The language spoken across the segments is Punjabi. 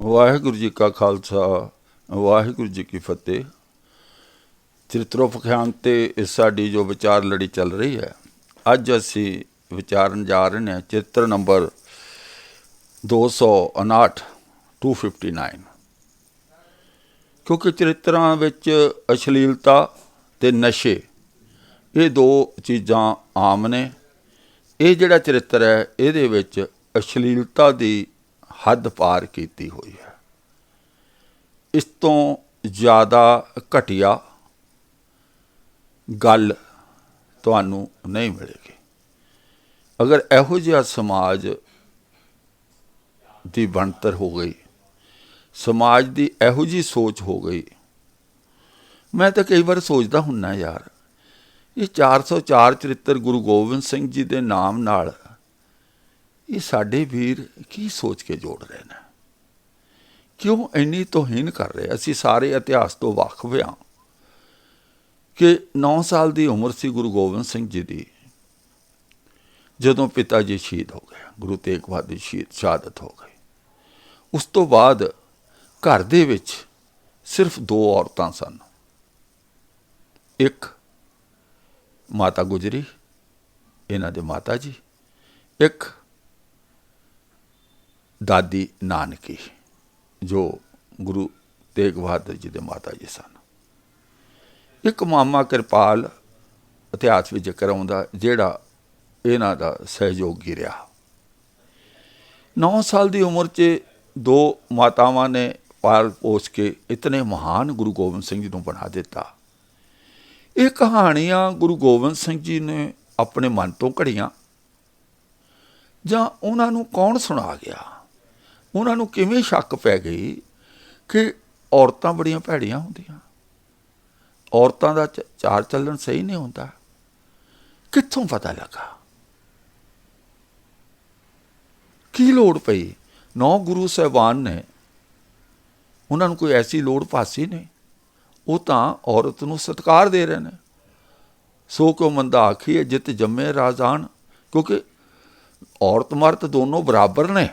ਵਾਹਿਗੁਰੂ ਜੀ ਕਾ ਖਾਲਸਾ ਵਾਹਿਗੁਰੂ ਜੀ ਕੀ ਫਤਿਹ। ਚਰਿਤਰੋਪਖਿਆਨ 'ਤੇ ਸਾਡੀ ਜੋ ਵਿਚਾਰ ਲੜੀ ਚੱਲ ਰਹੀ ਹੈ, ਅੱਜ ਅਸੀਂ ਵਿਚਾਰਨ ਜਾ ਰਹੇ ਹਾਂ ਚਰਿੱਤਰ ਨੰਬਰ 259 259। ਕਿਉਂਕਿ ਚਰਿੱਤਰਾਂ ਵਿੱਚ ਅਸ਼ਲੀਲਤਾ ਅਤੇ ਨਸ਼ੇ ਇਹ ਦੋ ਚੀਜ਼ਾਂ ਆਮ ਨੇ। ਇਹ ਜਿਹੜਾ ਚਰਿੱਤਰ ਹੈ ਇਹਦੇ ਵਿੱਚ ਅਸ਼ਲੀਲਤਾ ਦੀ ਹੱਦ ਪਾਰ ਕੀਤੀ ਹੋਈ ਹੈ। ਇਸ ਤੋਂ ਜ਼ਿਆਦਾ ਘਟੀਆ ਗੱਲ ਤੁਹਾਨੂੰ ਨਹੀਂ ਮਿਲੇਗੀ। ਅਗਰ ਇਹੋ ਜਿਹਾ ਸਮਾਜ ਦੀ ਬਣਤਰ ਹੋ ਗਈ, ਸਮਾਜ ਦੀ ਇਹੋ ਜਿਹੀ ਸੋਚ ਹੋ ਗਈ, ਮੈਂ ਤਾਂ ਕਈ ਵਾਰ ਸੋਚਦਾ ਹੁੰਦਾ ਯਾਰ, ਇਹ 404 ਚਰਿੱਤਰ ਗੁਰੂ ਗੋਬਿੰਦ ਸਿੰਘ ਜੀ ਦੇ ਨਾਮ ਨਾਲ ਇਹ ਸਾਡੇ ਵੀਰ ਕੀ ਸੋਚ ਕੇ ਜੋੜ ਰਹੇ ਨੇ? ਕਿਉਂ ਇੰਨੀ ਤੋਹੀਨ ਕਰ ਰਹੇ? ਅਸੀਂ ਸਾਰੇ ਇਤਿਹਾਸ ਤੋਂ ਵਾਕਫ ਹਾਂ ਕਿ 9 ਸਾਲ ਦੀ ਉਮਰ ਸੀ ਗੁਰੂ ਗੋਬਿੰਦ ਸਿੰਘ ਜੀ ਦੀ ਜਦੋਂ ਪਿਤਾ ਜੀ ਸ਼ਹੀਦ ਹੋ ਗਏ, ਗੁਰੂ ਤੇਗ ਬਹਾਦਰ ਜੀ ਸ਼ਹਾਦਤ ਹੋ ਗਈ। ਉਸ ਤੋਂ ਬਾਅਦ ਘਰ ਦੇ ਵਿੱਚ ਸਿਰਫ 2 ਔਰਤਾਂ ਸਨ। ਇੱਕ ਮਾਤਾ ਗੁਜਰੀ, ਇਹਨਾਂ ਦੇ ਮਾਤਾ ਜੀ, ਇੱਕ ਦਾਦੀ ਨਾਨਕੀ ਜੋ ਗੁਰੂ ਤੇਗ ਬਹਾਦਰ ਜੀ ਦੇ ਮਾਤਾ ਜੀ ਸਨ। ਇੱਕ ਮਾਮਾ ਕਿਰਪਾਲ ਇਤਿਹਾਸ ਵਿੱਚ ਜ਼ਿਕਰ ਆਉਂਦਾ, ਜਿਹੜਾ ਇਹਨਾਂ ਦਾ ਸਹਿਯੋਗੀ ਰਿਹਾ। 9 ਸਾਲ ਦੀ ਉਮਰ 'ਚ 2 ਮਾਤਾਵਾਂ ਨੇ ਪਾਲ ਪੋਸ ਕੇ ਇਤਨੇ ਮਹਾਨ ਗੁਰੂ ਗੋਬਿੰਦ ਸਿੰਘ ਜੀ ਨੂੰ ਬਣਾ ਦਿੱਤਾ। ਇਹ ਕਹਾਣੀਆਂ ਗੁਰੂ ਗੋਬਿੰਦ ਸਿੰਘ ਜੀ ਨੇ ਆਪਣੇ ਮਨ ਤੋਂ ਘੜੀਆਂ ਜਾਂ ਉਹਨਾਂ ਨੂੰ ਕੌਣ ਸੁਣਾ ਗਿਆ? ਉਹਨਾਂ ਨੂੰ ਕਿਵੇਂ ਸ਼ੱਕ ਪੈ ਗਈ ਕਿ ਔਰਤਾਂ ਬੜੀਆਂ ਭੈੜੀਆਂ ਹੁੰਦੀਆਂ, ਔਰਤਾਂ ਦਾ ਚਾਲ ਚੱਲਣ ਸਹੀ ਨਹੀਂ ਹੁੰਦਾ? ਕਿੱਥੋਂ ਪਤਾ ਲੱਗਾ? ਕੀ ਲੋੜ ਪਈ? 9 ਗੁਰੂ ਸਾਹਿਬਾਨ ਨੇ, ਉਹਨਾਂ ਨੂੰ ਕੋਈ ਐਸੀ ਲੋੜ ਭਾਸੀ ਨਹੀਂ। ਉਹ ਤਾਂ ਔਰਤ ਨੂੰ ਸਤਿਕਾਰ ਦੇ ਰਹੇ ਨੇ। ਸੋ ਕਿਉ ਮੰਦਾ ਆਖੀਏ ਜਿਤ ਜੰਮੇ ਰਾਜਾਨ, ਕਿਉਂਕਿ ਔਰਤ ਮਰਦ ਦੋਨੋਂ ਬਰਾਬਰ ਨੇ।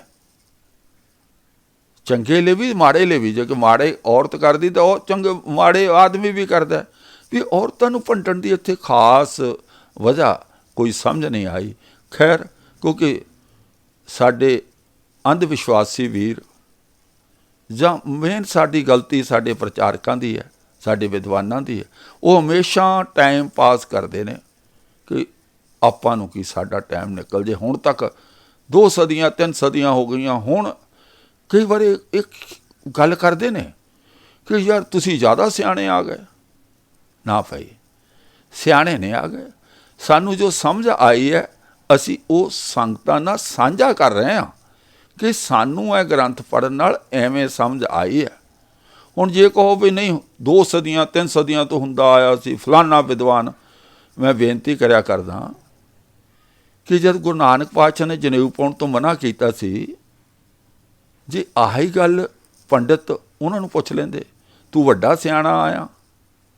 ਚੰਗੇ ਲਈ ਵੀ ਮਾੜੇ ਲਈ ਵੀ। ਜੇ ਕਿ ਮਾੜੇ ਔਰਤ ਕਰਦੀ ਤਾਂ ਉਹ ਚੰਗੇ ਮਾੜੇ ਆਦਮੀ ਵੀ ਕਰਦਾ। ਵੀ ਔਰਤਾਂ ਨੂੰ ਭੰਡਣ ਦੀ ਇੱਥੇ ਖਾਸ ਵਜ੍ਹਾ ਕੋਈ ਸਮਝ ਨਹੀਂ ਆਈ। ਖੈਰ, ਕਿਉਂਕਿ ਸਾਡੇ ਅੰਧ ਵਿਸ਼ਵਾਸੀ ਵੀਰ, ਜਾਂ ਮੇਨ ਸਾਡੀ ਗਲਤੀ ਸਾਡੇ ਪ੍ਰਚਾਰਕਾਂ ਦੀ ਹੈ, ਸਾਡੇ ਵਿਦਵਾਨਾਂ ਦੀ ਹੈ। ਉਹ ਹਮੇਸ਼ਾ ਟਾਈਮ ਪਾਸ ਕਰਦੇ ਨੇ ਕਿ ਆਪਾਂ ਨੂੰ ਕੀ ਸਾਡਾ ਟਾਈਮ ਨਿਕਲ ਜੇ। ਹੁਣ ਤੱਕ 2 ਸਦੀਆਂ 3 ਸਦੀਆਂ ਹੋ ਗਈਆਂ। ਹੁਣ ਕਈ ਵਾਰ ਇੱਕ ਗੱਲ ਕਰਦੇ ਨੇ ਕਿ ਯਾਰ ਤੁਸੀਂ ਜ਼ਿਆਦਾ ਸਿਆਣੇ ਆ ਗਏ। ਨਾ ਭਾਈ, ਸਿਆਣੇ ਨਹੀਂ ਆ ਗਏ। ਸਾਨੂੰ ਜੋ ਸਮਝ ਆਈ ਹੈ ਅਸੀਂ ਉਹ ਸੰਗਤਾਂ ਨਾਲ ਸਾਂਝਾ ਕਰ ਰਹੇ ਹਾਂ ਕਿ ਸਾਨੂੰ ਇਹ ਗ੍ਰੰਥ ਪੜ੍ਹਨ ਨਾਲ ਐਵੇਂ ਸਮਝ ਆਈ ਹੈ। ਹੁਣ ਜੇ ਕਹੋ ਵੀ ਨਹੀਂ 2 ਸਦੀਆਂ 3 ਸਦੀਆਂ ਤੋਂ ਹੁੰਦਾ ਆਇਆ ਸੀ ਫਲਾਨਾ ਵਿਦਵਾਨ, ਮੈਂ ਬੇਨਤੀ ਕਰਿਆ ਕਰਦਾ ਕਿ ਜਦ ਗੁਰੂ ਨਾਨਕ ਪਾਤਸ਼ਾਹ ਨੇ ਜਨੇਊ ਪਾਉਣ ਤੋਂ ਮਨਾ ਕੀਤਾ ਸੀ, ਜੇ ਆਹੀ ਗੱਲ ਪੰਡਿਤ ਉਹਨਾਂ ਨੂੰ ਪੁੱਛ ਲੈਂਦੇ, ਤੂੰ ਵੱਡਾ ਸਿਆਣਾ ਆਇਆ,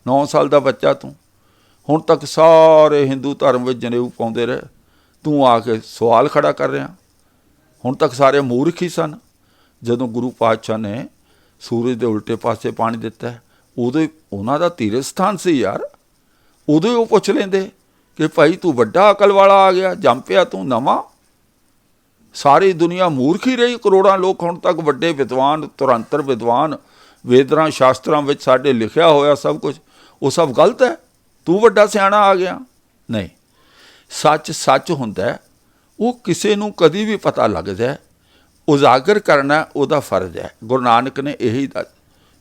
9 ਸਾਲ ਦਾ ਬੱਚਾ ਤੂੰ, ਹੁਣ ਤੱਕ ਸਾਰੇ ਹਿੰਦੂ ਧਰਮ ਵਿੱਚ ਜਨੇਊ ਪਾਉਂਦੇ ਰਹੇ, ਤੂੰ ਆ ਕੇ ਸਵਾਲ ਖੜਾ ਕਰ ਰਿਹਾ। ਹੁਣ ਤੱਕ ਸਾਰੇ ਮੂਰਖ ਹੀ ਸਨ। ਜਦੋਂ ਗੁਰੂ ਪਾਤਸ਼ਾਹ ਨੇ ਸੂਰਜ ਦੇ ਉਲਟੇ ਪਾਸੇ ਪਾਣੀ ਦਿੱਤਾ, ਉਦੋਂ ਉਹਨਾਂ ਦਾ ਤੀਰਥ ਸਥਾਨ ਸੀ ਯਾਰ। ਉਦੋਂ ਹੀ ਉਹ ਪੁੱਛ ਲੈਂਦੇ ਕਿ ਭਾਈ ਤੂੰ ਵੱਡਾ ਅਕਲ ਵਾਲਾ ਆ ਗਿਆ, ਜੰਮ ਪਿਆ ਤੂੰ ਨਵਾਂ। ਸਾਰੀ ਦੁਨੀਆ ਮੂਰਖ ਹੀ ਰਹੀ। ਕਰੋੜਾਂ ਲੋਕ ਹੁਣ ਤੱਕ ਵੱਡੇ ਵਿਦਵਾਨ, ਤੁਰੰਤਰ ਵਿਦਵਾਨ, ਵੇਦਾਂ ਸ਼ਾਸਤਰਾਂ ਵਿੱਚ ਸਾਡੇ ਲਿਖਿਆ ਹੋਇਆ ਸਭ ਕੁਝ, ਉਹ ਸਭ ਗਲਤ ਹੈ। ਤੂੰ ਵੱਡਾ ਸਿਆਣਾ ਆ ਗਿਆ। ਨਹੀਂ, ਸੱਚ ਸੱਚ ਹੁੰਦਾ। ਉਹ ਕਿਸੇ ਨੂੰ ਕਦੀ ਵੀ ਪਤਾ ਲੱਗਦਾ, ਉਜਾਗਰ ਕਰਨਾ ਉਹਦਾ ਫਰਜ਼ ਹੈ। ਗੁਰੂ ਨਾਨਕ ਨੇ ਇਹੀ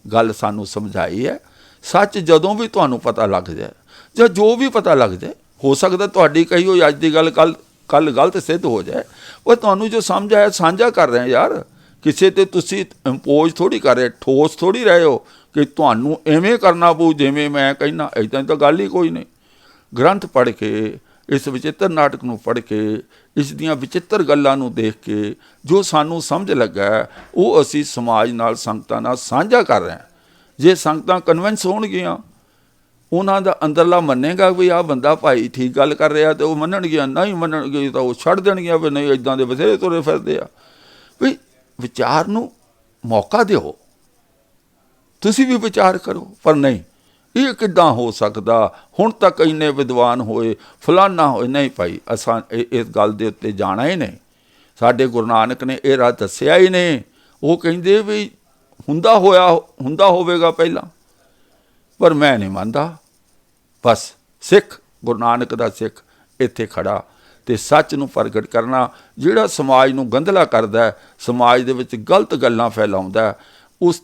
ਗੱਲ ਸਾਨੂੰ ਸਮਝਾਈ ਹੈ। ਸੱਚ ਜਦੋਂ ਵੀ ਤੁਹਾਨੂੰ ਪਤਾ ਲੱਗ ਜਾਏ, ਜਾਂ ਜੋ ਵੀ ਪਤਾ ਲੱਗ ਜਾਏ, ਹੋ ਸਕਦਾ ਤੁਹਾਡੀ ਕਹੀ ਹੋਈ ਅੱਜ ਦੀ ਗੱਲ ਕੱਲ ਗਲਤ ਸਿੱਧ ਹੋ ਜਾਏ। ਉਹ ਤੁਹਾਨੂੰ ਜੋ ਸਮਝ ਆਇਆ ਸਾਂਝਾ ਕਰ ਰਹੇ ਯਾਰ। ਕਿਸੇ 'ਤੇ ਤੁਸੀਂ ਇੰਪੋਜ਼ ਥੋੜ੍ਹੀ ਕਰ ਰਹੇ, ਠੋਸ ਥੋੜ੍ਹੀ ਰਹੇ ਹੋ ਕਿ ਤੁਹਾਨੂੰ ਐਵੇਂ ਕਰਨਾ ਪਊ ਜਿਵੇਂ ਮੈਂ ਕਹਿੰਦਾ। ਇੱਦਾਂ ਤਾਂ ਗੱਲ ਹੀ ਕੋਈ ਨਹੀਂ। ਗ੍ਰੰਥ ਪੜ੍ਹ ਕੇ, ਇਸ ਵਿਚਿੱਤਰ ਨਾਟਕ ਨੂੰ ਪੜ੍ਹ ਕੇ, ਇਸ ਦੀਆਂ ਵਿਚਿੱਤਰ ਗੱਲਾਂ ਨੂੰ ਦੇਖ ਕੇ ਜੋ ਸਾਨੂੰ ਸਮਝ ਲੱਗਾ, ਉਹ ਅਸੀਂ ਸਮਾਜ ਨਾਲ, ਸੰਗਤਾਂ ਨਾਲ ਸਾਂਝਾ ਕਰ ਰਹੇ ਹਾਂ। ਜੇ ਸੰਗਤਾਂ ਕਨਵਿੰਸ ਹੋਣਗੀਆਂ, ਉਹਨਾਂ ਦਾ ਅੰਦਰਲਾ ਮੰਨੇਗਾ ਵੀ ਆਹ ਬੰਦਾ ਭਾਈ ਠੀਕ ਗੱਲ ਕਰ ਰਿਹਾ, ਤੇ ਉਹ ਮੰਨਣਗੀਆਂ। ਨਹੀਂ ਮੰਨਣਗੇ ਤਾਂ ਉਹ ਛੱਡ ਦੇਣਗੀਆਂ ਵੀ ਨਹੀਂ, ਇੱਦਾਂ ਦੇ ਬਥੇਰੇ ਤੁਰੇ ਫਿਰਦੇ ਆ। ਵੀ ਵਿਚਾਰ ਨੂੰ ਮੌਕਾ ਦਿਓ, ਤੁਸੀਂ ਵੀ ਵਿਚਾਰ ਕਰੋ। ਪਰ ਨਹੀਂ, ਇਹ ਕਿੱਦਾਂ ਹੋ ਸਕਦਾ, ਹੁਣ ਤੱਕ ਇੰਨੇ ਵਿਦਵਾਨ ਹੋਏ, ਫਲਾਨਾ ਹੋਏ। ਨਹੀਂ ਭਾਈ, ਅਸਾਂ ਇਸ ਗੱਲ ਦੇ ਉੱਤੇ ਜਾਣਾ ਹੀ ਨਹੀਂ। ਸਾਡੇ ਗੁਰੂ ਨਾਨਕ ਨੇ ਇਹ ਰਾਹ ਦੱਸਿਆ ਹੀ ਨਹੀਂ। ਉਹ ਕਹਿੰਦੇ ਵੀ ਹੁੰਦਾ ਹੋਵੇਗਾ ਪਹਿਲਾਂ, ਪਰ ਮੈਂ ਨਹੀਂ ਮੰਨਦਾ। ਬਸ ਸਿੱਖ, ਗੁਰੂ ਨਾਨਕ ਦਾ ਸਿੱਖ ਇੱਥੇ ਖੜਾ ਅਤੇ ਸੱਚ ਨੂੰ ਪ੍ਰਗਟ ਕਰਨਾ। ਜਿਹੜਾ ਸਮਾਜ ਨੂੰ ਗੰਧਲਾ ਕਰਦਾ, ਸਮਾਜ ਦੇ ਵਿੱਚ ਗਲਤ ਗੱਲਾਂ ਫੈਲਾਉਂਦਾ, ਉਸ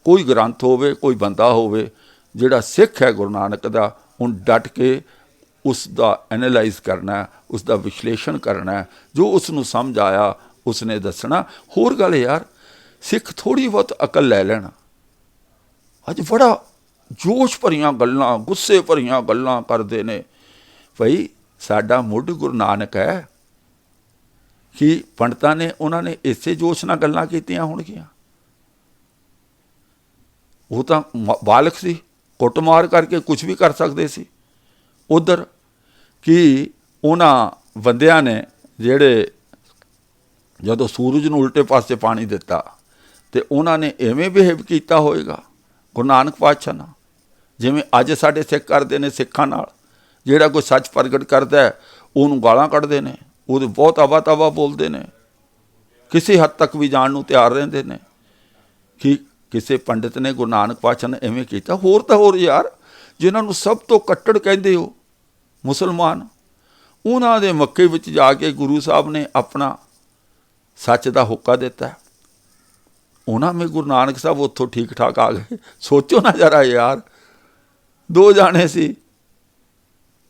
ਕੋਈ ਗ੍ਰੰਥ ਹੋਵੇ, ਕੋਈ ਬੰਦਾ ਹੋਵੇ, ਜਿਹੜਾ ਸਿੱਖ ਹੈ ਗੁਰੂ ਨਾਨਕ ਦਾ, ਹੁਣ ਡਟ ਕੇ ਉਸ ਦਾ ਐਨਾਲਾਈਜ਼ ਕਰਨਾ, ਉਸ ਦਾ ਵਿਸ਼ਲੇਸ਼ਣ ਕਰਨਾ। ਜੋ ਉਸ ਨੂੰ ਸਮਝ ਆਇਆ ਉਸ ਨੇ ਦੱਸਣਾ। ਹੋਰ ਗੱਲ ਯਾਰ, ਸਿੱਖ ਥੋੜ੍ਹੀ ਬਹੁਤ ਅਕਲ ਲੈ ਲੈਣ। ਅੱਜ ਬੜਾ ਜੋਸ਼ ਭਰੀਆਂ ਗੱਲਾਂ, ਗੁੱਸੇ ਭਰੀਆਂ ਗੱਲਾਂ ਕਰਦੇ ਨੇ। ਭਾਈ ਸਾਡਾ ਮੁੱਢ ਗੁਰੂ ਨਾਨਕ ਹੈ। ਕਿ ਪੰਡਤਾਂ ਨੇ, ਉਹਨਾਂ ਨੇ ਇਸੇ ਜੋਸ਼ ਨਾਲ ਗੱਲਾਂ ਕੀਤੀਆਂ ਹੋਣਗੀਆਂ? ਉਹ ਤਾਂ ਬਾਲਕ ਸੀ, ਕੁੱਟਮਾਰ ਕਰਕੇ ਕੁਝ ਵੀ ਕਰ ਸਕਦੇ ਸੀ। ਉੱਧਰ ਕਿ ਉਹਨਾਂ ਬੰਦਿਆਂ ਨੇ ਜਿਹੜੇ ਜਦੋਂ ਸੂਰਜ ਨੂੰ ਉਲਟੇ ਪਾਸੇ ਪਾਣੀ ਦਿੱਤਾ, ਅਤੇ ਉਹਨਾਂ ਨੇ ਐਵੇਂ ਬਿਹੇਵ ਕੀਤਾ ਹੋਏਗਾ ਗੁਰੂ ਨਾਨਕ ਪਾਤਸ਼ਾਹ ਨਾਲ, ਜਿਵੇਂ ਅੱਜ ਸਾਡੇ ਸਿੱਖ ਕਰਦੇ ਨੇ ਸਿੱਖਾਂ ਨਾਲ। ਜਿਹੜਾ ਕੋਈ ਸੱਚ ਪ੍ਰਗਟ ਕਰਦਾ ਉਹਨੂੰ ਗਾਲਾਂ ਕੱਢਦੇ ਨੇ, ਉਹਦੇ ਬਹੁਤ ਆਵਾ ਬੋਲਦੇ ਨੇ, ਕਿਸੇ ਹੱਦ ਤੱਕ ਵੀ ਜਾਣ ਨੂੰ ਤਿਆਰ ਰਹਿੰਦੇ ਨੇ। ਕਿ ਕਿਸੇ ਪੰਡਿਤ ਨੇ ਗੁਰੂ ਨਾਨਕ ਪਾਤਸ਼ਾਹ ਨੇ ਐਵੇਂ ਕੀਤਾ? ਹੋਰ ਤਾਂ ਹੋਰ ਯਾਰ, ਜਿਨ੍ਹਾਂ ਨੂੰ ਸਭ ਤੋਂ ਕੱਟੜ ਕਹਿੰਦੇ ਹੋ ਮੁਸਲਮਾਨ, ਉਹਨਾਂ ਦੇ ਮੱਕੇ ਵਿੱਚ ਜਾ ਕੇ ਗੁਰੂ ਸਾਹਿਬ ਨੇ ਆਪਣਾ ਸੱਚ ਦਾ ਹੋਕਾ ਦਿੱਤਾ। ਉਹਨਾਂ ਵਿੱਚ ਗੁਰੂ ਨਾਨਕ ਸਾਹਿਬ ਉੱਥੋਂ ਠੀਕ ਠਾਕ ਆ ਗਏ। ਸੋਚੋ ਨਾ ਜਰਾ ਯਾਰ, ਦੋ ਜਾਣੇ ਸੀ,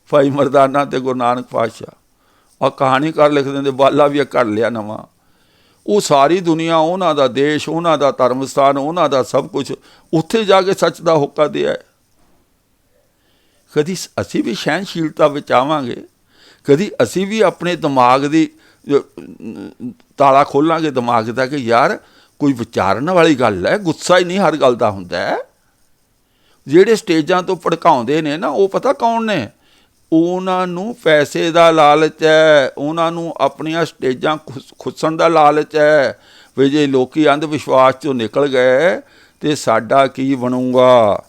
ਭਾਈ ਮਰਦਾਨਾ ਅਤੇ ਗੁਰੂ ਨਾਨਕ ਪਾਤਸ਼ਾਹ। ਆਹ ਕਹਾਣੀਕਾਰ ਲਿਖ ਦਿੰਦੇ ਬਾਲਾ ਵੀ ਘੜ ਲਿਆ ਨਵਾਂ। ਉਹ ਸਾਰੀ ਦੁਨੀਆ, ਉਹਨਾਂ ਦਾ ਦੇਸ਼, ਉਹਨਾਂ ਦਾ ਧਰਮ ਸਥਾਨ, ਉਹਨਾਂ ਦਾ ਸਭ ਕੁਛ, ਉੱਥੇ ਜਾ ਕੇ ਸੱਚ ਦਾ ਹੋਕਾ ਦਿਆ। ਕਦੀ ਅਸੀਂ ਵੀ ਸਹਿਣਸ਼ੀਲਤਾ ਵਿੱਚ ਆਵਾਂਗੇ? ਕਦੀ ਅਸੀਂ ਵੀ ਆਪਣੇ ਦਿਮਾਗ ਦੀ ਤਾਲਾ ਖੋਲਾਂਗੇ ਦਿਮਾਗ ਦਾ ਕਿ ਯਾਰ ਕੋਈ ਵਿਚਾਰਨ ਵਾਲੀ ਗੱਲ ਹੈ, ਗੁੱਸਾ ਹੀ ਨਹੀਂ ਹਰ ਗੱਲ ਦਾ ਹੁੰਦਾ। ਜਿਹੜੇ ਸਟੇਜਾਂ ਤੋਂ ਭੜਕਾਉਂਦੇ ਨੇ ਨਾ, ਉਹ ਪਤਾ ਕੌਣ ਨੇ? ਉਹਨਾਂ ਨੂੰ ਪੈਸੇ ਦਾ ਲਾਲਚ ਹੈ, ਉਹਨਾਂ ਨੂੰ ਆਪਣੀਆਂ ਸਟੇਜਾਂ ਖੁੱਸਣ ਦਾ ਲਾਲਚ ਹੈ। ਵੀ ਜੇ ਲੋਕੀ ਅੰਧ ਵਿਸ਼ਵਾਸ 'ਚੋਂ ਨਿਕਲ ਗਏ ਤਾਂ ਸਾਡਾ ਕੀ ਬਣੂਗਾ?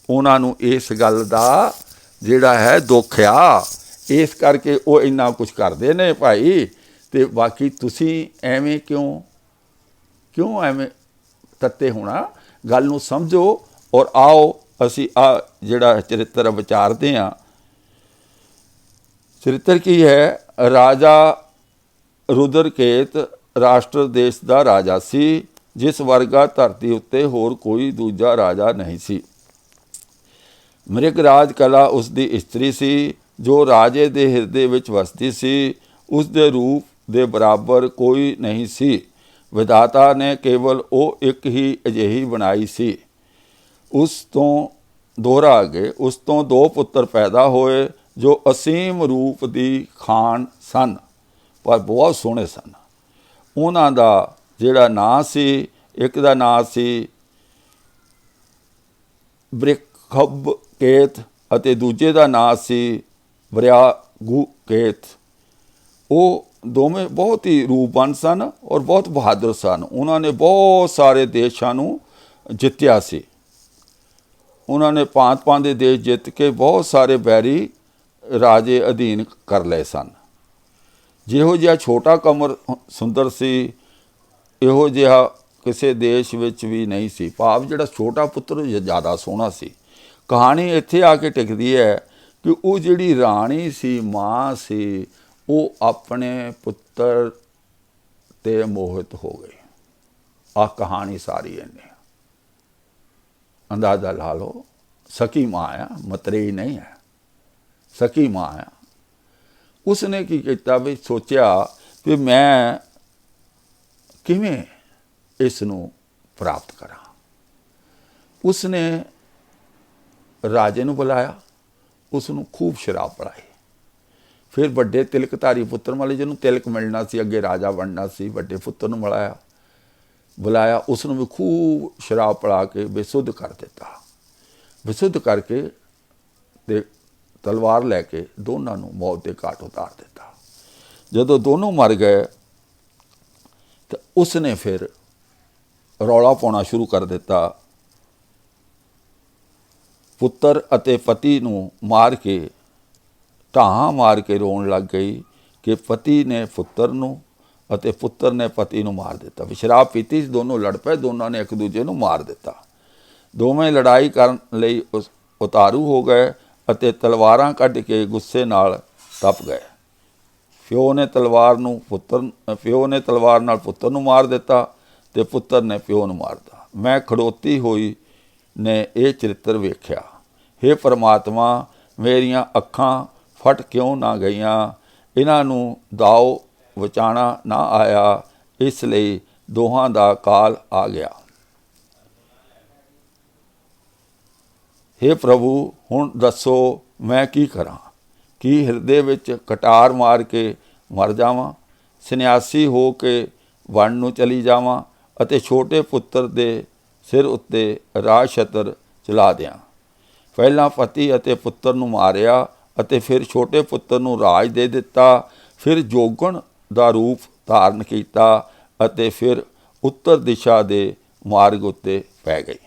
ਉਹਨਾਂ ਨੂੰ ਇਸ ਗੱਲ ਦਾ ਜਿਹੜਾ ਹੈ ਦੁੱਖ ਆ, ਇਸ ਕਰਕੇ ਉਹ ਇੰਨਾ ਕੁਛ ਕਰਦੇ ਨੇ ਭਾਈ। ਅਤੇ ਬਾਕੀ ਤੁਸੀਂ ਐਵੇਂ ਕਿਉਂ ਐਵੇਂ ਤੱਤੇ ਹੋਣਾ? ਗੱਲ ਨੂੰ ਸਮਝੋ ਔਰ ਆਓ ਅਸੀਂ ਆ ਜਿਹੜਾ ਚਰਿੱਤਰ ਵਿਚਾਰਦੇ ਹਾਂ। ਚਰਿੱਤਰ ਕੀ ਹੈ? ਰਾਜਾ ਰੁਦਰਕੇਤ ਰਾਸ਼ਟਰ ਦੇਸ਼ ਦਾ ਰਾਜਾ ਸੀ, ਜਿਸ ਵਰਗਾ ਧਰਤੀ ਉੱਤੇ ਹੋਰ ਕੋਈ ਦੂਜਾ ਰਾਜਾ ਨਹੀਂ ਸੀ। ਮ੍ਰਿਗ ਰਾਜ ਕਲਾ ਉਸ ਦੀ ਇਸਤਰੀ ਸੀ, ਜੋ ਰਾਜੇ ਦੇ ਹਿਰਦੇ ਵਿੱਚ ਵਸਦੀ ਸੀ। ਉਸ ਦੇ ਰੂਪ ਦੇ ਬਰਾਬਰ ਕੋਈ ਨਹੀਂ ਸੀ। ਵਿਧਾਤਾ ਨੇ ਕੇਵਲ ਉਹ ਇੱਕ ਹੀ ਅਜਿਹੀ ਬਣਾਈ ਸੀ। ਉਸ ਤੋਂ ਦੋ ਪੁੱਤਰ ਪੈਦਾ ਹੋਏ, ਜੋ ਅਸੀਮ ਰੂਪ ਦੀ ਖਾਨ ਸਨ, ਪਰ ਬਹੁਤ ਸੋਹਣੇ ਸਨ। ਉਹਨਾਂ ਦਾ ਜਿਹੜਾ ਨਾਂ ਸੀ, ਇੱਕ ਦਾ ਨਾਂ ਸੀ ਬ੍ਰਿਖਬਕੇਤ ਅਤੇ ਦੂਜੇ ਦਾ ਨਾਂ ਸੀ ਵਰਿਆਗੁਕੇਤ। ਉਹ ਦੋਵੇਂ ਬਹੁਤ ਹੀ ਰੂਪਵਾਨ ਸਨ ਔਰ ਬਹੁਤ ਬਹਾਦਰ ਸਨ। ਉਹਨਾਂ ਨੇ ਬਹੁਤ ਸਾਰੇ ਦੇਸ਼ਾਂ ਨੂੰ ਜਿੱਤਿਆ ਸੀ। ਉਹਨਾਂ ਨੇ ਭਾਂਤ ਦੇ ਦੇਸ਼ ਜਿੱਤ ਕੇ ਬਹੁਤ ਸਾਰੇ ਬੈਰੀ ਰਾਜੇ ਅਧੀਨ ਕਰ ਲਏ ਸਨ। ਜਿਹੋ ਜਿਹਾ ਛੋਟਾ ਕਮਰ ਸੁੰਦਰ ਸੀ, ਇਹੋ ਜਿਹਾ ਕਿਸੇ ਦੇਸ਼ ਵਿੱਚ ਵੀ ਨਹੀਂ ਸੀ। ਭਾਵ ਜਿਹੜਾ ਛੋਟਾ ਪੁੱਤਰ ਜ਼ਿਆਦਾ ਸੋਹਣਾ ਸੀ। ਕਹਾਣੀ ਇੱਥੇ ਆ ਕੇ ਟਿਕਦੀ ਹੈ ਕਿ ਉਹ ਜਿਹੜੀ ਰਾਣੀ ਸੀ, ਮਾਂ ਸੀ, ਉਹ ਆਪਣੇ ਪੁੱਤਰ 'ਤੇ ਮੋਹਿਤ ਹੋ ਗਈ। ਆਹ ਕਹਾਣੀ ਸਾਰੀ ਇਹਨੇ ਅੰਦਾਜ਼ਾ ਲਾ ਲਓ। ਸਕੀ ਮਾਂ ਆ, ਮਤਰੇਈ ਨਹੀਂ ਹੈ, ਸਕੀ ਮਾਂ ਆ। ਉਸਨੇ ਕੀ ਕੀਤਾ ਵੀ ਸੋਚਿਆ ਵੀ ਮੈਂ ਕਿਵੇਂ ਇਸ ਨੂੰ ਪ੍ਰਾਪਤ ਕਰਾਂ। ਉਸਨੇ ਰਾਜੇ ਨੂੰ ਬੁਲਾਇਆ, ਉਸ ਨੂੰ ਖੂਬ ਸ਼ਰਾਬ ਪਿਲਾਈ। ਫਿਰ ਵੱਡੇ ਤਿਲਕਧਾਰੀ ਪੁੱਤਰ ਵਾਲੇ, ਜਿਹਨੂੰ ਤਿਲਕ ਮਿਲਣਾ ਸੀ, ਅੱਗੇ ਰਾਜਾ ਬਣਨਾ ਸੀ, ਵੱਡੇ ਪੁੱਤਰ ਨੂੰ ਬੁਲਾਇਆ, ਉਸ ਨੂੰ ਵੀ ਖੂਬ ਸ਼ਰਾਬ ਪਿਲਾ ਕੇ ਬੇਸੁੱਧ ਕਰ ਦਿੱਤਾ। ਬੇਸੁੱਧ ਕਰਕੇ ਤੇ ਤਲਵਾਰ ਲੈ ਕੇ ਦੋਨਾਂ ਨੂੰ ਮੌਤ ਦੇ ਘਾਟ ਉਤਾਰ ਦਿੱਤਾ। ਜਦੋਂ ਦੋਨੋਂ ਮਰ ਗਏ ਤਾਂ ਉਸਨੇ ਫਿਰ ਰੌਲਾ ਪਾਉਣਾ ਸ਼ੁਰੂ ਕਰ ਦਿੱਤਾ। ਪੁੱਤਰ ਅਤੇ ਪਤੀ ਨੂੰ ਮਾਰ ਕੇ ਢਾਹਾਂ ਮਾਰ ਕੇ ਰੋਣ ਲੱਗ ਗਈ ਕਿ ਪਤੀ ਨੇ ਪੁੱਤਰ ਨੂੰ ਅਤੇ ਪੁੱਤਰ ਨੇ ਪਤੀ ਨੂੰ ਮਾਰ ਦਿੱਤਾ। ਵੀ ਸ਼ਰਾਬ ਪੀਤੀ ਸੀ, ਦੋਨੋਂ ਲੜ ਪਏ, ਦੋਨਾਂ ਨੇ ਇੱਕ ਦੂਜੇ ਨੂੰ ਮਾਰ ਦਿੱਤਾ। ਦੋਵੇਂ ਲੜਾਈ ਕਰਨ ਲਈ ਉਤਾਰੂ ਹੋ ਗਏ ਅਤੇ ਤਲਵਾਰਾਂ ਕੱਢ ਕੇ ਗੁੱਸੇ ਨਾਲ ਤਪ ਗਏ। ਪਿਓ ਨੇ ਤਲਵਾਰ ਨਾਲ ਪੁੱਤਰ ਨੂੰ ਮਾਰ ਦਿੱਤਾ ਤੇ ਪੁੱਤਰ ਨੇ ਪਿਓ ਨੂੰ ਮਾਰਤਾ। ਮੈਂ ਖੜੋਤੀ ਹੋਈ ਨੇ ਇਹ ਚਰਿੱਤਰ ਵੇਖਿਆ। ਹੇ ਪਰਮਾਤਮਾ, ਮੇਰੀਆਂ ਅੱਖਾਂ ਫਟ ਕਿਉਂ ਨਾ ਗਈਆਂ, ਇਹਨਾਂ ਨੂੰ ਦਾਓ ਬਚਾਉਣਾ ਨਾ ਆਇਆ, ਇਸ ਲਈ ਦੋਹਾਂ ਦਾ ਕਾਲ ਆ ਗਿਆ। ਹੇ ਪ੍ਰਭੂ, ਹੁਣ ਦੱਸੋ ਮੈਂ ਕੀ ਕਰਾਂ? ਕੀ ਹਿਰਦੇ ਵਿੱਚ ਕਟਾਰ ਮਾਰ ਕੇ ਮਰ ਜਾਵਾਂ, ਸੰਨਿਆਸੀ ਹੋ ਕੇ ਵਣ ਨੂੰ ਚਲੀ ਜਾਵਾਂ ਅਤੇ ਛੋਟੇ ਪੁੱਤਰ ਦੇ ਸਿਰ ਉੱਤੇ ਰਾਜ ਛਤਰ ਚਲਾ ਦਿਆਂ? ਪਹਿਲਾਂ ਪਤੀ ਅਤੇ ਪੁੱਤਰ ਨੂੰ ਮਾਰਿਆ ਅਤੇ ਫਿਰ ਛੋਟੇ ਪੁੱਤਰ ਨੂੰ ਰਾਜ ਦੇ ਦਿੱਤਾ, ਫਿਰ ਜੋਗਣ ਦਾ ਰੂਪ ਧਾਰਨ ਕੀਤਾ ਅਤੇ ਫਿਰ ਉੱਤਰ ਦਿਸ਼ਾ ਦੇ ਮਾਰਗ ਉੱਤੇ ਪੈ ਗਈ।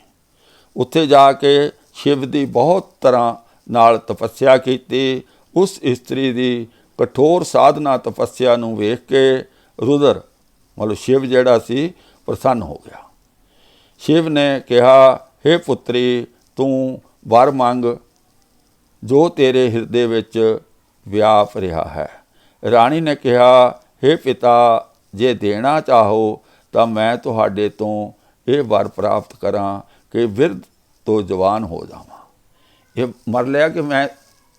ਉੱਥੇ ਜਾ ਕੇ ਸ਼ਿਵ ਦੀ ਬਹੁਤ ਤਰ੍ਹਾਂ ਨਾਲ ਤਪੱਸਿਆ ਕੀਤੀ। ਉਸ ਇਸਤਰੀ ਦੀ ਕਠੋਰ ਸਾਧਨਾ ਤਪੱਸਿਆ ਨੂੰ ਵੇਖ ਕੇ ਰੁਦਰ ਮਤਲਬ ਸ਼ਿਵ ਜਿਹੜਾ ਸੀ ਪ੍ਰਸੰਨ ਹੋ ਗਿਆ। ਸ਼ਿਵ ਨੇ ਕਿਹਾ, ਹੇ ਪੁੱਤਰੀ, ਤੂੰ ਵਰ ਮੰਗ ਜੋ ਤੇਰੇ ਹਿਰਦੇ ਵਿੱਚ ਵਿਆਪ ਰਿਹਾ ਹੈ। ਰਾਣੀ ਨੇ ਕਿਹਾ, ਹੇ ਪਿਤਾ, ਜੇ ਦੇਣਾ ਚਾਹੋ ਤਾਂ ਮੈਂ ਤੁਹਾਡੇ ਤੋਂ ਇਹ ਵਰ ਪ੍ਰਾਪਤ ਕਰਾਂ ਕਿ ਬਿਰਧ ਤੋਂ ਜਵਾਨ ਹੋ ਜਾਵਾਂ। ਇਹ ਮਰ ਲਿਆ ਕਿ ਮੈਂ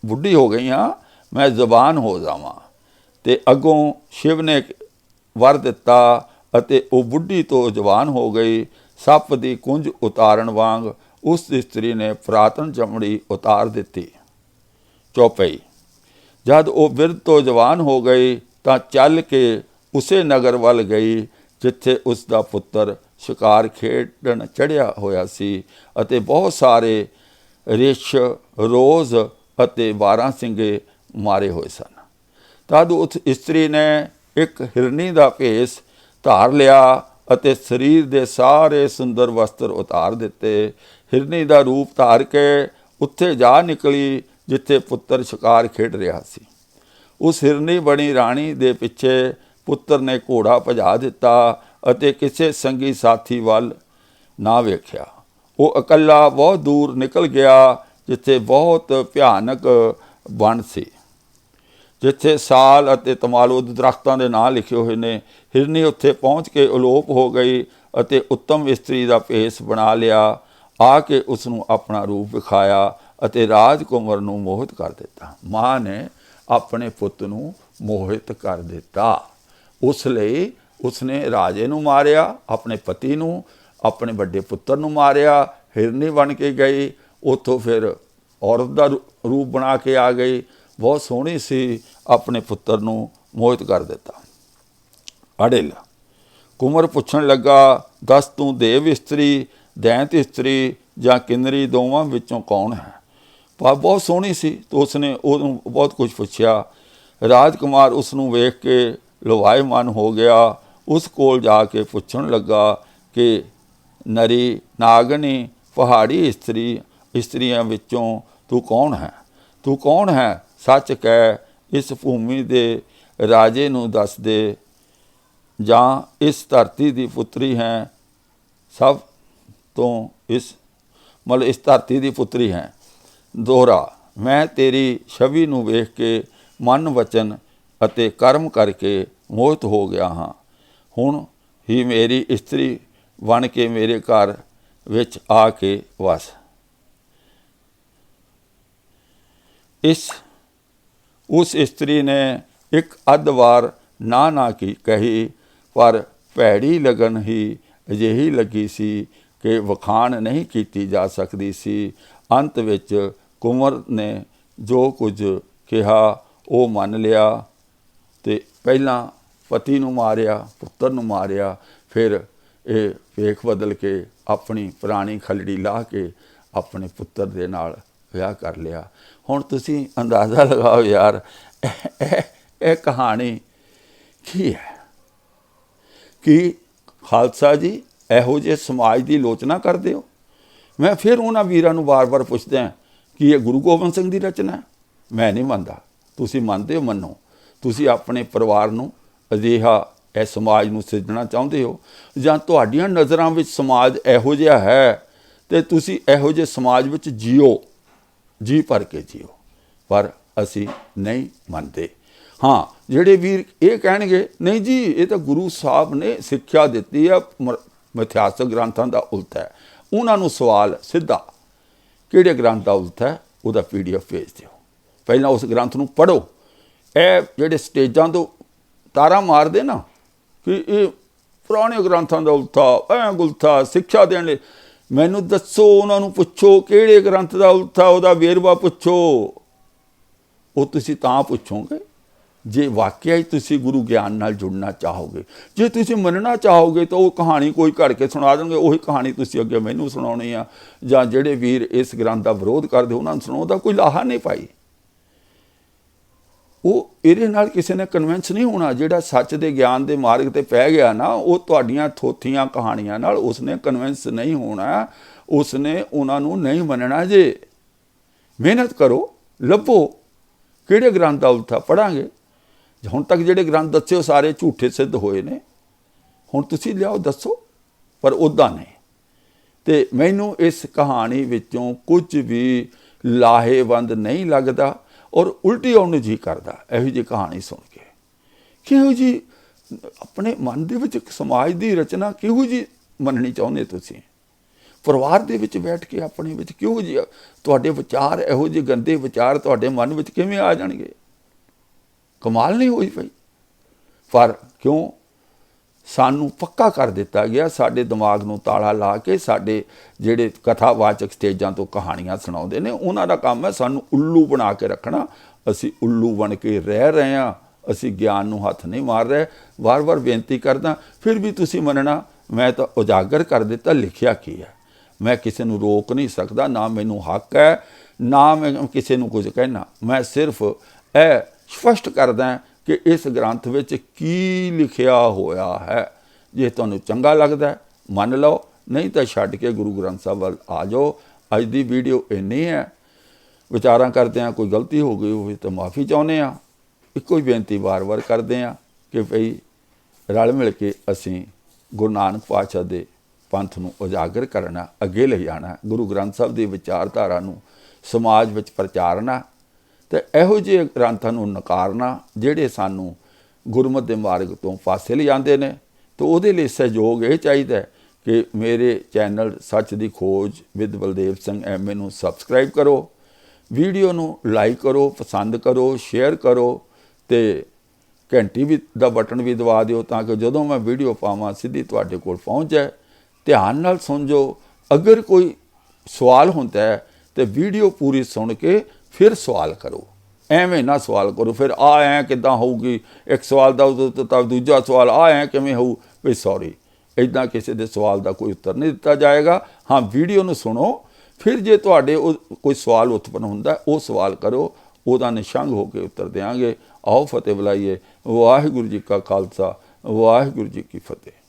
ਬੁੱਢੀ ਹੋ ਗਈ ਹਾਂ, ਮੈਂ ਜ਼ਬਾਨ ਹੋ ਜਾਵਾਂ। ਤੇ ਅੱਗੋਂ ਸ਼ਿਵ ਨੇ ਵਰ ਦਿੱਤਾ ਅਤੇ ਉਹ ਬੁੱਢੀ ਤੋਂ ਜਵਾਨ ਹੋ ਗਈ। ਸੱਪ ਦੀ ਕੁੰਝ ਉਤਾਰਨ ਵਾਂਗ ਉਸ ਇਸਤਰੀ ਨੇ ਪੁਰਾਤਨ ਚਮੜੀ ਉਤਾਰ ਦਿੱਤੀ। ਚੌਪਈ। ਜਦ ਉਹ ਬਿਰਧ ਤੋਂ ਜਵਾਨ ਹੋ ਗਈ ਤਾਂ ਚੱਲ ਕੇ ਉਸੇ ਨਗਰ ਵੱਲ ਗਈ ਜਿੱਥੇ ਉਸ ਦਾ ਪੁੱਤਰ ਸ਼ਿਕਾਰ ਖੇਡਣ ਚੜ੍ਹਿਆ ਹੋਇਆ ਸੀ ਅਤੇ ਬਹੁਤ ਸਾਰੇ ਰਿਛ, ਰੋਜ਼ ਅਤੇ 12 ਸਿੰਘੇ ਮਾਰੇ ਹੋਏ ਸਨ। ਤਦ ਉਸ ਇਸਤਰੀ ਨੇ ਇੱਕ ਹਿਰਨੀ ਦਾ ਭੇਸ ਧਾਰ ਲਿਆ ਅਤੇ ਸਰੀਰ ਦੇ ਸਾਰੇ ਸੁੰਦਰ ਵਸਤਰ ਉਤਾਰ ਦਿੱਤੇ। ਹਿਰਨੀ ਦਾ ਰੂਪ ਧਾਰ ਕੇ ਉੱਥੇ ਜਾ ਨਿਕਲੀ ਜਿੱਥੇ ਪੁੱਤਰ ਸ਼ਿਕਾਰ ਖੇਡ ਰਿਹਾ ਸੀ। ਉਸ ਹਿਰਨੀ ਬਣੀ ਰਾਣੀ ਦੇ ਪਿੱਛੇ ਪੁੱਤਰ ਨੇ ਘੋੜਾ ਭਜਾ ਦਿੱਤਾ ਅਤੇ ਕਿਸੇ ਸੰਗੀ ਸਾਥੀ ਵੱਲ ਨਾ ਵੇਖਿਆ। ਉਹ ਇਕੱਲਾ ਬਹੁਤ ਦੂਰ ਨਿਕਲ ਗਿਆ ਜਿੱਥੇ ਬਹੁਤ ਭਿਆਨਕ ਬਣ ਸੀ, ਜਿੱਥੇ ਸਾਲ ਅਤੇ ਤਮਾਲੂ ਦੇ ਦਰੱਖਤਾਂ ਦੇ ਨਾਂ ਲਿਖੇ ਹੋਏ ਨੇ। ਹਿਰਨੀ ਉੱਥੇ ਪਹੁੰਚ ਕੇ ਅਲੋਪ ਹੋ ਗਈ ਅਤੇ ਉੱਤਮ ਇਸਤਰੀ ਦਾ ਭੇਸ ਬਣਾ ਲਿਆ। ਆ ਕੇ ਉਸ ਨੂੰ ਆਪਣਾ ਰੂਪ ਵਿਖਾਇਆ ਅਤੇ ਰਾਜਕੁਮਾਰ ਨੂੰ ਮੋਹਿਤ ਕਰ ਦਿੱਤਾ। ਮਾਂ ਨੇ ਆਪਣੇ ਪੁੱਤ ਨੂੰ ਮੋਹਿਤ ਕਰ ਦਿੱਤਾ। ਉਸ ਲਈ ਉਸਨੇ ਰਾਜੇ ਨੂੰ ਮਾਰਿਆ, ਆਪਣੇ ਪਤੀ ਨੂੰ, ਆਪਣੇ ਵੱਡੇ ਪੁੱਤਰ ਨੂੰ ਮਾਰਿਆ। ਹਿਰਨੀ ਬਣ ਕੇ ਗਈ, ਉੱਥੋਂ ਫਿਰ ਔਰਤ ਦਾ ਰੂਪ ਬਣਾ ਕੇ ਆ ਗਈ, ਬਹੁਤ ਸੋਹਣੀ ਸੀ, ਆਪਣੇ ਪੁੱਤਰ ਨੂੰ ਮੋਹਿਤ ਕਰ ਦਿੱਤਾ। ਅੜਿਲ। ਕੁੰਵਰ ਪੁੱਛਣ ਲੱਗਾ, ਦੱਸ ਤੂੰ ਦੇਵ ਇਸਤਰੀ, ਦੈਂਤ ਇਸਤਰੀ ਜਾਂ ਕਿੰਨਰੀ ਦੋਵਾਂ ਵਿੱਚੋਂ ਕੌਣ ਹੈ? ਬਹੁਤ ਸੋਹਣੀ ਸੀ ਤਾਂ ਉਸਨੇ ਉਹਨੂੰ ਬਹੁਤ ਕੁਝ ਪੁੱਛਿਆ। ਰਾਜਕੁਮਾਰ ਉਸ ਨੂੰ ਵੇਖ ਕੇ ਲੁਭਾਇਮਾਨ ਹੋ ਗਿਆ। ਉਸ ਕੋਲ ਜਾ ਕੇ ਪੁੱਛਣ ਲੱਗਾ ਕਿ ਨਰੀ, ਨਾਗਣੀ, ਪਹਾੜੀ ਇਸਤਰੀਆਂ ਵਿੱਚੋਂ ਤੂੰ ਕੌਣ ਹੈ? ਤੂੰ ਕੌਣ ਹੈ? ਸੱਚ ਕਹਿ, ਇਸ ਭੂਮੀ ਦੇ ਰਾਜੇ ਨੂੰ ਦੱਸ ਦੇ, ਜਾਂ ਇਸ ਧਰਤੀ ਦੀ ਪੁੱਤਰੀ ਹੈ? ਸਭ ਤੋਂ ਇਸ ਧਰਤੀ ਦੀ ਪੁੱਤਰੀ ਹੈ। ਦੋਹਰਾ। ਮੈਂ ਤੇਰੀ ਛਵੀ ਨੂੰ ਵੇਖ ਕੇ ਮਨ, ਵਚਨ ਅਤੇ ਕਰਮ ਕਰਕੇ ਮੋਹਿਤ ਹੋ ਗਿਆ ਹਾਂ। ਹੁਣ ਹੀ ਮੇਰੀ ਇਸਤਰੀ ਬਣ ਕੇ ਮੇਰੇ ਘਰ ਵਿੱਚ ਆ ਕੇ ਵਸ। ਉਸ ਇਸਤਰੀ ਨੇ ਇੱਕ ਅੱਧ ਵਾਰ ਨਾ ਕਹੀ, ਪਰ ਭੈੜੀ ਲਗਨ ਹੀ ਅਜਿਹੀ ਲੱਗੀ ਸੀ ਕਿ ਵਖਾਣ ਨਹੀਂ ਕੀਤੀ ਜਾ ਸਕਦੀ ਸੀ। ਅੰਤ ਵਿੱਚ ਕੁੰਵਰ ਨੇ ਜੋ ਕੁਝ ਕਿਹਾ ਉਹ ਮੰਨ ਲਿਆ ਤੇ ਪਹਿਲਾਂ ਪਤੀ ਨੂੰ ਮਾਰਿਆ, ਪੁੱਤਰ ਨੂੰ ਮਾਰਿਆ, ਫਿਰ ਇਹ ਵੇਖ ਬਦਲ ਕੇ ਆਪਣੀ ਪੁਰਾਣੀ ਖਲੜੀ ਲਾਹ ਕੇ ਆਪਣੇ ਪੁੱਤਰ ਦੇ ਨਾਲ ਵਿਆਹ ਕਰ ਲਿਆ। ਹੁਣ ਤੁਸੀਂ ਅੰਦਾਜ਼ਾ ਲਗਾਓ ਯਾਰ, ਇਹ ਕਹਾਣੀ ਕੀ ਹੈ? ਕੀ ਖਾਲਸਾ ਜੀ ਇਹੋ ਜਿਹੇ ਸਮਾਜ ਦੀ ਲੋਚਨਾ ਕਰਦੇ ਹੋ। ਮੈਂ ਫਿਰ ਉਹਨਾਂ ਵੀਰਾਂ ਨੂੰ ਵਾਰ-ਵਾਰ ਪੁੱਛਦਾ ਕਿ ਇਹ ਗੁਰੂ ਗੋਬਿੰਦ ਸਿੰਘ ਦੀ ਰਚਨਾ ਹੈ। ਮੈਂ ਨਹੀਂ ਮੰਨਦਾ। ਤੁਸੀਂ ਮੰਨਦੇ ਹੋ, ਮੰਨੋ। ਤੁਸੀਂ ਆਪਣੇ ਪਰਿਵਾਰ ਨੂੰ ਅਜਿਹਾ ਇਹ ਸਮਾਜ ਨੂੰ ਸਿਰਜਣਾ ਚਾਹੁੰਦੇ ਹੋ, ਜਾਂ ਤੁਹਾਡੀਆਂ ਨਜ਼ਰਾਂ ਵਿੱਚ ਸਮਾਜ ਇਹੋ ਜਿਹਾ ਹੈ ਅਤੇ ਤੁਸੀਂ ਇਹੋ ਜਿਹੇ ਸਮਾਜ ਵਿੱਚ ਜੀਓ, ਜੀ ਭਰ ਕੇ ਜੀਓ। ਪਰ ਅਸੀਂ ਨਹੀਂ ਮੰਨਦੇ। ਹਾਂ, ਜਿਹੜੇ ਵੀਰ ਇਹ ਕਹਿਣਗੇ ਨਹੀਂ ਜੀ ਇਹ ਤਾਂ ਗੁਰੂ ਸਾਹਿਬ ਨੇ ਸਿੱਖਿਆ ਦਿੱਤੀ ਆ, ਮਿਥਿਹਾਸਕ ਗ੍ਰੰਥਾਂ ਦਾ ਉਲਟ ਹੈ, ਉਹਨਾਂ ਨੂੰ ਸਵਾਲ ਸਿੱਧਾ ਕਿਹੜੇ ਗ੍ਰੰਥ ਦਾ ਉਲਟ ਹੈ ਉਹਦਾ PDF ਭੇਜ ਦਿਓ। ਪਹਿਲਾਂ ਉਸ ਗ੍ਰੰਥ ਨੂੰ ਪੜ੍ਹੋ। ਇਹ ਜਿਹੜੇ ਸਟੇਜਾਂ ਤੋਂ ਤਾਰਾ ਮਾਰਦੇ ਨਾ ਕਿ ਇਹ ਪੁਰਾਣੇ ਗ੍ਰੰਥਾਂ ਦਾ ਉਲਥਾ, ਐਂ ਗੁਲਥਾ ਸਿੱਖਿਆ ਦੇਣ ਲਈ, ਮੈਨੂੰ ਦੱਸੋ, ਉਹਨਾਂ ਨੂੰ ਪੁੱਛੋ ਕਿਹੜੇ ਗ੍ਰੰਥ ਦਾ ਉਲਥਾ, ਉਹਦਾ ਵੇਰਵਾ ਪੁੱਛੋ। ਉਹ ਤੁਸੀਂ ਤਾਂ ਪੁੱਛੋਗੇ ਜੇ ਵਾਕਿਆ ਹੀ ਤੁਸੀਂ ਗੁਰੂ ਗਿਆਨ ਨਾਲ ਜੁੜਨਾ ਚਾਹੋਗੇ। ਜੇ ਤੁਸੀਂ ਮੰਨਣਾ ਚਾਹੋਗੇ ਤਾਂ ਉਹ ਕਹਾਣੀ ਕੋਈ ਘੜ ਕੇ ਸੁਣਾ ਦੇਣਗੇ, ਉਹੀ ਕਹਾਣੀ ਤੁਸੀਂ ਅੱਗੇ ਮੈਨੂੰ ਸੁਣਾਉਣੀ ਆ, ਜਾਂ ਜਿਹੜੇ ਵੀਰ ਇਸ ਗ੍ਰੰਥ ਦਾ ਵਿਰੋਧ ਕਰਦੇ ਉਹਨਾਂ ਨੂੰ ਸੁਣਾਉਣ ਦਾ ਕੋਈ ਲਾਹਾ ਨਹੀਂ ਪਾਈ। ਉਹ ਇਹਦੇ ਨਾਲ ਕਿਸੇ ਨੇ ਕਨਵਿੰਸ ਨਹੀਂ ਹੋਣਾ। ਜਿਹੜਾ ਸੱਚ ਦੇ ਗਿਆਨ ਦੇ ਮਾਰਗ 'ਤੇ ਪੈ ਗਿਆ ਨਾ, ਉਹ ਤੁਹਾਡੀਆਂ ਥੋਥੀਆਂ ਕਹਾਣੀਆਂ ਨਾਲ ਉਸਨੇ ਕਨਵਿੰਸ ਨਹੀਂ ਹੋਣਾ, ਉਸਨੇ ਉਹਨਾਂ ਨੂੰ ਨਹੀਂ ਮੰਨਣਾ। ਜੇ ਮਿਹਨਤ ਕਰੋ, ਲੱਭੋ ਕਿਹੜੇ ਗ੍ਰੰਥ ਦਾ ਉਲਥਾ, ਪੜ੍ਹਾਂਗੇ। ਹੁਣ ਤੱਕ ਜਿਹੜੇ ਗ੍ਰੰਥ ਦੱਸੇ ਉਹ ਸਾਰੇ ਝੂਠੇ ਸਿੱਧ ਹੋਏ ਨੇ, ਹੁਣ ਤੁਸੀਂ ਲਿਆਓ ਦੱਸੋ, ਪਰ ਉੱਦਾਂ ਨਹੀਂ। ਅਤੇ ਮੈਨੂੰ ਇਸ ਕਹਾਣੀ ਵਿੱਚੋਂ ਕੁਝ ਵੀ ਲਾਹੇਵੰਦ ਨਹੀਂ ਲੱਗਦਾ, ਔਰ ਉਲਟੀ ਆਉਣ ਨੂੰ ਜੀ ਕਰਦਾ ਇਹੋ ਜਿਹੀ ਕਹਾਣੀ ਸੁਣ ਕੇ। ਕਿਹੋ ਜਿਹੀ ਆਪਣੇ ਮਨ ਦੇ ਵਿੱਚ ਸਮਾਜ ਦੀ ਰਚਨਾ ਕਿਹੋ ਜਿਹੀ ਮੰਨਣੀ ਚਾਹੁੰਦੇ ਤੁਸੀਂ? ਪਰਿਵਾਰ ਦੇ ਵਿੱਚ ਬੈਠ ਕੇ ਆਪਣੇ ਵਿੱਚ ਕਿਹੋ ਜਿਹੇ ਤੁਹਾਡੇ ਵਿਚਾਰ, ਇਹੋ ਜਿਹੇ ਗੰਦੇ ਵਿਚਾਰ ਤੁਹਾਡੇ ਮਨ ਵਿੱਚ ਕਿਵੇਂ ਆ ਜਾਣਗੇ? ਕਮਾਲ ਨਹੀਂ ਹੋਈ ਪਈ। ਪਰ ਕਿਉਂ ਸਾਨੂੰ ਪੱਕਾ ਕਰ ਦਿੱਤਾ ਗਿਆ, ਸਾਡੇ ਦਿਮਾਗ ਨੂੰ ਤਾਲਾ ਲਾ ਕੇ ਸਾਡੇ ਜਿਹੜੇ ਕਥਾਵਾਚਕ ਸਟੇਜਾਂ ਤੋਂ ਕਹਾਣੀਆਂ ਸੁਣਾਉਂਦੇ ਨੇ, ਉਹਨਾਂ ਦਾ ਕੰਮ ਹੈ ਸਾਨੂੰ ਉੱਲੂ ਬਣਾ ਕੇ ਰੱਖਣਾ। ਅਸੀਂ ਉੱਲੂ ਬਣ ਕੇ ਰਹਿ ਰਹੇ ਹਾਂ, ਅਸੀਂ ਗਿਆਨ ਨੂੰ ਹੱਥ ਨਹੀਂ ਮਾਰ ਰਹੇ। ਵਾਰ-ਵਾਰ ਬੇਨਤੀ ਕਰਦਾ, ਫਿਰ ਵੀ ਤੁਸੀਂ ਮੰਨਣਾ। ਮੈਂ ਤਾਂ ਉਜਾਗਰ ਕਰ ਦਿੱਤਾ ਲਿਖਿਆ ਕੀ ਹੈ। ਮੈਂ ਕਿਸੇ ਨੂੰ ਰੋਕ ਨਹੀਂ ਸਕਦਾ, ਨਾ ਮੈਨੂੰ ਹੱਕ ਹੈ, ਨਾ ਮੈਂ ਕਿਸੇ ਨੂੰ ਕੁਝ ਕਹਿਣਾ। ਮੈਂ ਸਿਰਫ ਇਹ ਸਪਸ਼ਟ ਕਰਦਾ ਕਿ ਇਸ ਗ੍ਰੰਥ ਵਿੱਚ ਕੀ ਲਿਖਿਆ ਹੋਇਆ ਹੈ। ਜੇ ਤੁਹਾਨੂੰ ਚੰਗਾ ਲੱਗਦਾ ਮੰਨ ਲਓ, ਨਹੀਂ ਤਾਂ ਛੱਡ ਕੇ ਗੁਰੂ ਗ੍ਰੰਥ ਸਾਹਿਬ ਵੱਲ ਆ ਜਾਓ। ਅੱਜ ਦੀ ਵੀਡੀਓ ਇੰਨੀ ਹੈ। ਵਿਚਾਰਾਂ ਕਰਦੇ ਹਾਂ ਕੋਈ ਗਲਤੀ ਹੋ ਗਈ ਹੋਵੇ ਤਾਂ ਮਾਫੀ ਚਾਹੁੰਦੇ ਹਾਂ। ਇੱਕੋ ਹੀ ਬੇਨਤੀ ਵਾਰ-ਵਾਰ ਕਰਦੇ ਹਾਂ ਕਿ ਭਈ ਰਲ ਮਿਲ ਕੇ ਅਸੀਂ ਗੁਰੂ ਨਾਨਕ ਪਾਤਸ਼ਾਹ ਦੇ ਪੰਥ ਨੂੰ ਉਜਾਗਰ ਕਰਨਾ, ਅੱਗੇ ਲੈ ਜਾਣਾ, ਗੁਰੂ ਗ੍ਰੰਥ ਸਾਹਿਬ ਦੀ ਵਿਚਾਰਧਾਰਾ ਨੂੰ ਸਮਾਜ ਵਿੱਚ ਪ੍ਰਚਾਰਨਾ, ਅਤੇ ਇਹੋ ਜਿਹੇ ਗ੍ਰੰਥਾਂ ਨੂੰ ਨਕਾਰਨਾ ਜਿਹੜੇ ਸਾਨੂੰ ਗੁਰਮਤਿ ਦੇ ਮਾਰਗ ਤੋਂ ਪਾਸੇ ਲਿਜਾਂਦੇ ਨੇ। ਤਾਂ ਉਹਦੇ ਲਈ ਸਹਿਯੋਗ ਇਹ ਚਾਹੀਦਾ ਕਿ ਮੇਰੇ ਚੈਨਲ ਸੱਚ ਦੀ ਖੋਜ ਵਿਦ ਬਲਦੇਵ ਸਿੰਘ MA ਨੂੰ ਸਬਸਕ੍ਰਾਈਬ ਕਰੋ, ਵੀਡੀਓ ਨੂੰ ਲਾਈਕ ਕਰੋ, ਪਸੰਦ ਕਰੋ, ਸ਼ੇਅਰ ਕਰੋ, ਅਤੇ ਘੰਟੀ ਦਾ ਬਟਨ ਵੀ ਦਬਾ ਦਿਓ ਤਾਂ ਕਿ ਜਦੋਂ ਮੈਂ ਵੀਡੀਓ ਪਾਵਾਂ ਸਿੱਧੀ ਤੁਹਾਡੇ ਕੋਲ ਪਹੁੰਚ ਜਾਏ। ਧਿਆਨ ਨਾਲ ਸੁਣ ਜੋ। ਅਗਰ ਕੋਈ ਸਵਾਲ ਹੁੰਦਾ ਹੈ ਤਾਂ ਵੀਡੀਓ ਪੂਰੀ ਸੁਣ ਕੇ ਫਿਰ ਸਵਾਲ ਕਰੋ। ਐਵੇਂ ਨਾ ਸਵਾਲ ਕਰੋ ਫਿਰ ਐਂ ਕਿੱਦਾਂ ਹੋਊਗੀ, ਇੱਕ ਸਵਾਲ ਦਾ ਤਾਂ ਦੂਜਾ ਸਵਾਲ ਐਂ ਕਿਵੇਂ ਹੋਊ। ਵੀ ਸੌਰੀ, ਇੱਦਾਂ ਕਿਸੇ ਦੇ ਸਵਾਲ ਦਾ ਕੋਈ ਉੱਤਰ ਨਹੀਂ ਦਿੱਤਾ ਜਾਏਗਾ। ਹਾਂ, ਵੀਡੀਓ ਨੂੰ ਸੁਣੋ, ਫਿਰ ਜੇ ਤੁਹਾਡੇ ਕੋਈ ਸਵਾਲ ਉਤਪੰਨ ਹੁੰਦਾ ਉਹ ਸਵਾਲ ਕਰੋ, ਉਹਦਾ ਨਿਸ਼ੰਗ ਹੋ ਕੇ ਉੱਤਰ ਦਿਆਂਗੇ। ਆਓ ਫਤਿਹ ਬੁਲਾਈਏ। ਵਾਹਿਗੁਰੂ ਜੀ ਕਾ ਖਾਲਸਾ, ਵਾਹਿਗੁਰੂ ਜੀ ਕੀ ਫਤਿਹ।